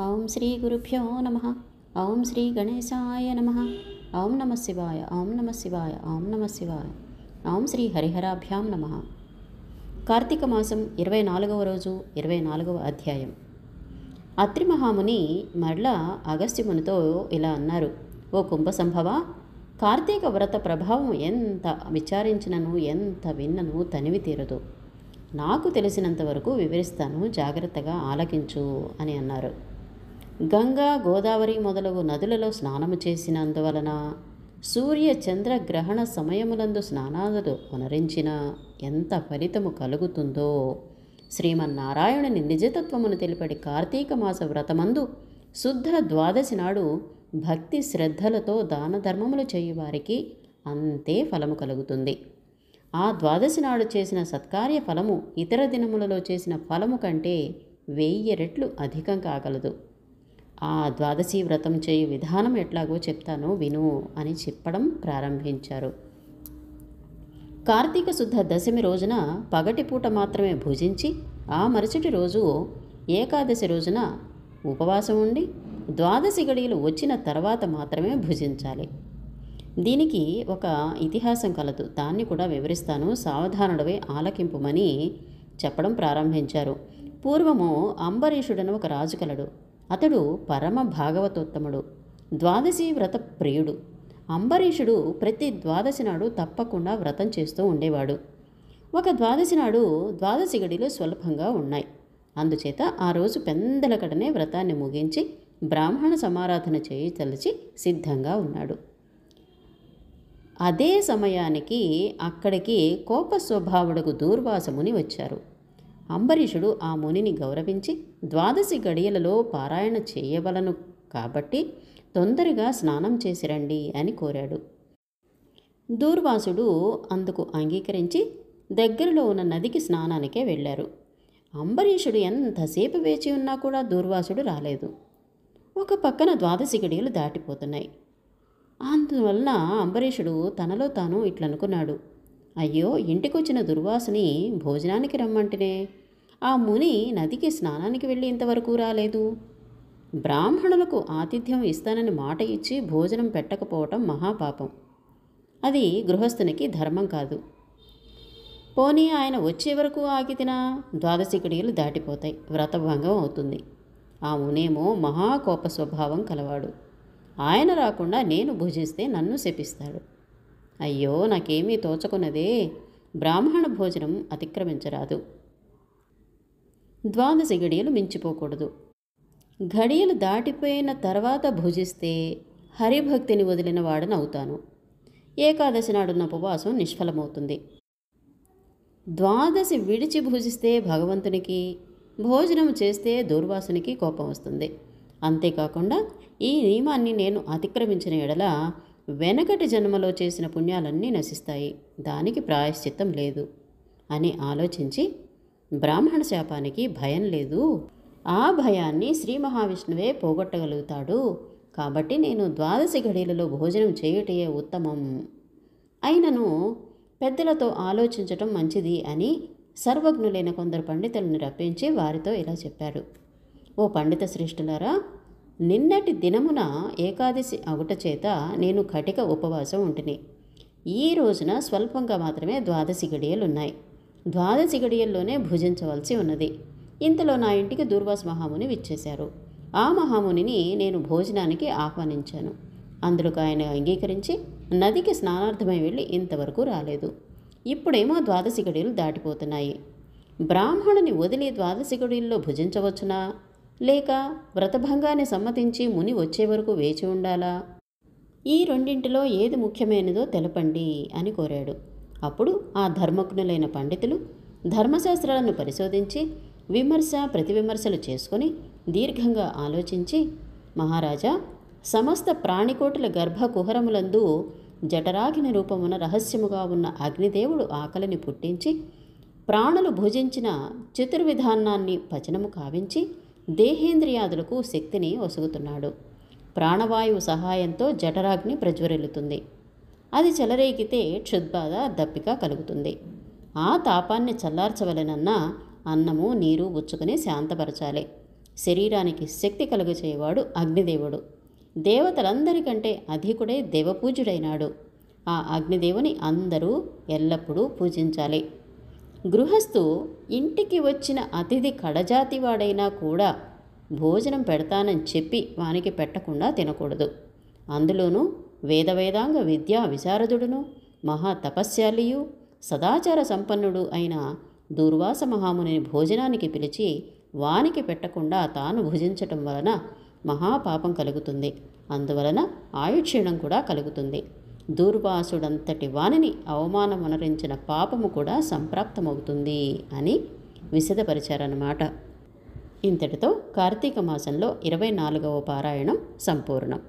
ఓం శ్రీ గురుభ్యో నమః. ఓం శ్రీ గణేశాయ నమః. ఓం నమః శివాయ. ఓం నమః శివాయ. ఓం నమః శివాయ. ఓం శ్రీ హరిహరాభ్యాం నమః. కార్తీక మాసం 24వ రోజు 24వ అధ్యాయం. అత్రి మహాముని మరలా అగస్త్యమునితో ఇలా అన్నారు. ఓ కుంభసంభవ, కార్తీక వ్రత ప్రభావం ఎంత విచారించినను ఎంత విన్నను తనివి తీరదు. నాకు తెలిసినంతవరకు వివరిస్తాను, జాగ్రత్తగా ఆలకించు అని అన్నారు. గంగా, గోదావరి మొదలగు నదులలో స్నానము చేసినందువలన సూర్య చంద్ర గ్రహణ సమయములందు స్నానాదులు పునరించిన ఎంత ఫలితము కలుగుతుందో శ్రీమన్నారాయణుని నిజతత్వమును తెలిపడి కార్తీక మాస వ్రతమందు శుద్ధ ద్వాదశి నాడు భక్తి శ్రద్ధలతో దాన ధర్మములు చేయువారికి అంతే ఫలము కలుగుతుంది. ఆ ద్వాదశి నాడు చేసిన సత్కార్య ఫలము ఇతర దినములలో చేసిన ఫలము కంటే 1000 రెట్లు అధికం కాగలదు. ఆ ద్వాదశి వ్రతం చేయు విధానం ఎట్లాగో చెప్తాను విను అని చెప్పడం ప్రారంభించారు. కార్తీక శుద్ధ దశమి రోజున పగటిపూట మాత్రమే భుజించి ఆ మరుసటి రోజు ఏకాదశి రోజున ఉపవాసం ఉండి ద్వాదశి గడియలు వచ్చిన తర్వాత మాత్రమే భుజించాలి. దీనికి ఒక ఇతిహాసం కలదు, దాన్ని కూడా వివరిస్తాను, సావధానుడవై ఆలకింపుమని చెప్పడం ప్రారంభించారు. పూర్వము అంబరీషుడను ఒక రాజు కలడు. అతడు పరమ భాగవతోత్తముడు, ద్వాదశి వ్రత ప్రియుడు. అంబరీషుడు ప్రతి ద్వాదశి నాడు తప్పకుండా వ్రతం చేస్తూ ఉండేవాడు. ఒక ద్వాదశి నాడు ద్వాదశి గడిలో స్వల్పంగా ఉన్నాయి. అందుచేత ఆ రోజు పెందలకడనే వ్రతాన్ని ముగించి బ్రాహ్మణ సమారాధన చేయి తలచి సిద్ధంగా ఉన్నాడు. అదే సమయానికి అక్కడికి కోప స్వభావుడకు దూర్వాసముని వచ్చారు. అంబరీషుడు ఆ మునిని గౌరవించి ద్వాదశి గడియలలో పారాయణ చేయవలను కాబట్టి తొందరగా స్నానం చేసిరండి అని కోరాడు. దూర్వాసుడు అందుకు అంగీకరించి దగ్గరలో ఉన్న నదికి స్నానానికే వెళ్ళారు. అంబరీషుడు ఎంతసేపు వేచి ఉన్నా కూడా దూర్వాసుడు రాలేదు. ఒక పక్కన ద్వాదశి గడియలు దాటిపోతున్నాయి. అందువలన అంబరీషుడు తనలో తాను ఇట్లనుకున్నాడు, అయ్యో, ఇంటికొచ్చిన దుర్వాసుని భోజనానికి రమ్మంటేనే ఆ ముని నదికి స్నానానికి వెళ్ళి ఇంతవరకు రాలేదు. బ్రాహ్మణులకు ఆతిథ్యం ఇస్తానని మాట ఇచ్చి భోజనం పెట్టకపోవటం మహాపాపం. అది గృహస్థునికి ధర్మం కాదు. పోనీ ఆయన వచ్చే వరకు ఆగితినా ద్వాదశి గడియలు దాటిపోతాయి, వ్రతభంగం అవుతుంది. ఆ మునేమో మహాకోప స్వభావం కలవాడు. ఆయన రాకుండా నేను భుజిస్తే నన్ను శపిస్తాడు. అయ్యో, నాకేమీ తోచకున్నదే, బ్రాహ్మణ భోజనం అతిక్రమించరాదు. ద్వాదశి గడియలు మించిపోకూడదు. గడియలు దాటిపోయిన తర్వాత భుజిస్తే హరిభక్తిని వదిలిన వాడనవుతాను. ఏకాదశి నాడున్న ఉపవాసం నిష్ఫలమవుతుంది. ద్వాదశి విడిచి భుజిస్తే భగవంతునికి, భోజనం చేస్తే దూర్వాసునికి కోపం వస్తుంది. అంతేకాకుండా ఈ నియమాన్ని నేను అతిక్రమించిన ఎడల వెనకటి జన్మలో చేసిన పుణ్యాలన్నీ నశిస్తాయి, దానికి ప్రాయశ్చిత్తం లేదు అని ఆలోచించి బ్రాహ్మణ శాపానికి భయం లేదు, ఆ భయాన్ని శ్రీ మహావిష్ణువే పోగొట్టగలుగుతాడు, కాబట్టి నేను ద్వాదశి గడియలలో భోజనం చేయుటయే ఉత్తమం, అయినను పెద్దలతో ఆలోచించటం మంచిది అని సర్వజ్ఞులైన కొందరు పండితులను రప్పించి వారితో ఇలా చెప్పారు. ఓ పండిత శ్రేష్ఠులారా, నిన్నటి దినమున ఏకాదశి అగుట చేత నేను కటిక ఉపవాసం ఉంటిని. ఈ రోజున స్వల్పంగా మాత్రమే ద్వాదశి గడియలున్నాయి. ద్వాదశి గడియల్లోనే భుజించవలసి ఉన్నది. ఇంతలో నా ఇంటికి దూర్వాస మహాముని విచ్చేశారు. ఆ మహామునిని నేను భోజనానికి ఆహ్వానించాను. అందులోకి ఆయన అంగీకరించి నదికి స్నానార్థమై వెళ్ళి ఇంతవరకు రాలేదు. ఇప్పుడేమో ద్వాదశి గడియలు దాటిపోతున్నాయి. బ్రాహ్మణుని వదిలి ద్వాదశి గడియల్లో భుజించవచ్చునా, లేక వ్రతభంగాన్ని సమ్మతించి ముని వచ్చే వరకు వేచి ఉండాలా? ఈ రెండింటిలో ఏది ముఖ్యమైనదో తెలపండి అని కోరాడు. అప్పుడు ఆ ధర్మజ్ఞులైన పండితులు ధర్మశాస్త్రాలను పరిశోధించి విమర్శ ప్రతివిమర్శలు చేసుకొని దీర్ఘంగా ఆలోచించి, మహారాజా, సమస్త ప్రాణికోటుల గర్భ కుహరములందు జఠరాగ్ని రూపమున రహస్యముగా ఉన్న అగ్నిదేవుడు ఆకలిని పుట్టించి ప్రాణులు భుజించిన చతుర్విధానాన్ని పచనము కావించి దేహేంద్రియాదులకు శక్తిని ఒసుగుతున్నాడు. ప్రాణవాయువు సహాయంతో జఠరాగ్ని ప్రజ్వరిల్లుతుంది. అది చెలరేగితే క్షుద్బాధ, దప్పిక కలుగుతుంది. ఆ తాపాన్ని చల్లార్చవలెనన్నా అన్నము నీరు పుచ్చుకొని శాంతపరచాలి. శరీరానికి శక్తి కలుగచేవాడు అగ్నిదేవుడు. దేవతలందరికంటే అధికుడై దేవపూజ్యుడైనాడు. ఆ అగ్నిదేవుని అందరూ ఎల్లప్పుడూ పూజించాలి. గృహస్థు ఇంటికి వచ్చిన అతిథి కడజాతివాడైనా కూడా భోజనం పెడతానని చెప్పి వానికి పెట్టకుండా తినకూడదు. అందులోనూ వేదాంగ విద్యా విశారదుడును మహా తపస్శాలియు సదాచార సంపన్నుడు అయిన దూర్వాస మహామునిని భోజనానికి పిలిచి వానికి పెట్టకుండా తాను భుజించటం వలన మహాపాపం కలుగుతుంది. అందువలన ఆయుక్షీణం కూడా కలుగుతుంది. దూర్వాసుడంతటి వానిని అవమానమనరించిన పాపము కూడా సంప్రాప్తమవుతుంది అని విశదపరిచారన్నమాట. ఇంతటితో కార్తీక మాసంలో 24వ పారాయణం సంపూర్ణం.